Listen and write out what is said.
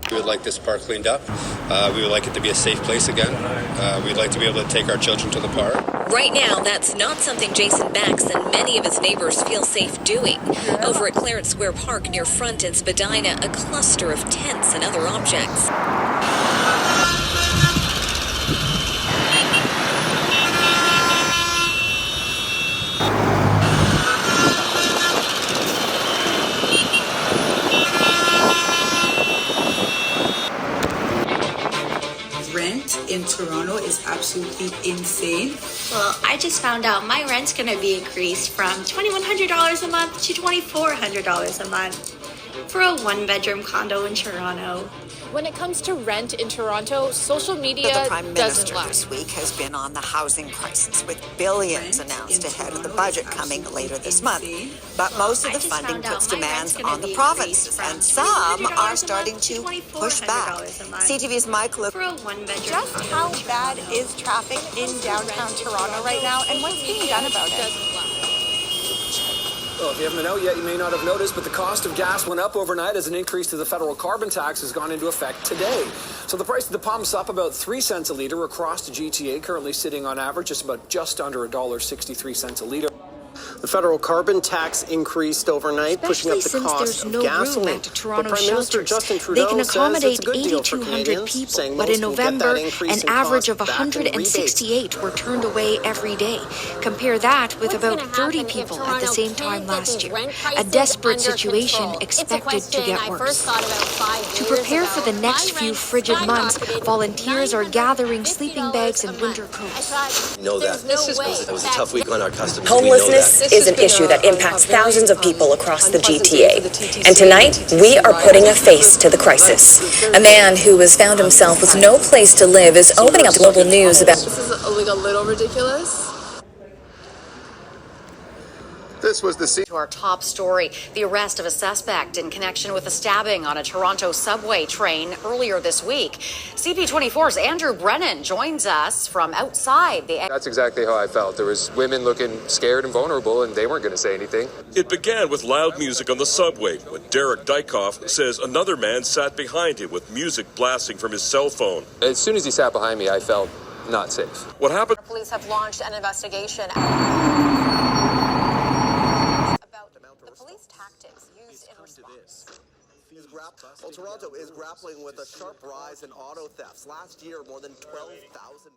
We would like this park cleaned up. We would like it to be a safe place again. We'd like to be able to take our children to the park. Right now, that's not something Jason Bax and many of his neighbors feel safe doing. Over at Clarence Square Park near Front in Spadina, a cluster of tents and other objects. Rent in Toronto is absolutely insane. Well, I just found out my rent's going to be increased from $2,100 a month to $2,400 a month for a one-bedroom condo in Toronto. When it comes to rent in Toronto, social media The Prime Minister doesn't lie. this week has been on the housing crisis, with billions announced ahead of the budget coming later this month. But most of the funding puts demands on the provinces, and some are starting to push back. CTV's Mike Luke. For a one-bedroom Just condo how in Toronto. bad is traffic in downtown Toronto right now, and what's being done about it? Well, if you haven't been out yet, you may not have noticed, but the cost of gas went up overnight as an increase to the federal carbon tax has gone into effect today. So the price of the pump's up about 3 cents a litre across the GTA, currently sitting on average just under $1.63 a litre. The federal carbon tax increased overnight, pushing up the cost of gasoline. At Toronto Prime Minister shelters. Justin Trudeau They can says accommodate it's a good deal for 8,200 Canadians, people, saying but most in will get that November, increase an in average of cost back in rebates. 168 were turned away every day. Compare that with about 30 people at the same time last year. A desperate situation expected to get worse. To prepare for the next few frigid months, volunteers are gathering sleeping bags and winter coats. We know that. It was a tough week on our customers. Homelessness is an issue that impacts thousands of people across the GTA. And tonight, we are putting a face to the crisis. A man who has found himself with no place to live is opening up to global news about... This is a little ridiculous. This was the scene. To our top story, the arrest of a suspect in connection with a stabbing on a Toronto subway train earlier this week. CP24's Andrew Brennan joins us from outside the... That's exactly how I felt. There was women looking scared and vulnerable, and they weren't going to say anything. It began with loud music on the subway when Derek Dykoff says another man sat behind him with music blasting from his cell phone. As soon as he sat behind me, I felt not safe. What happened? Police have launched an investigation about the police tactics used in response. Well, Toronto is grappling with a sharp rise in auto thefts. Last year, more than 12,000...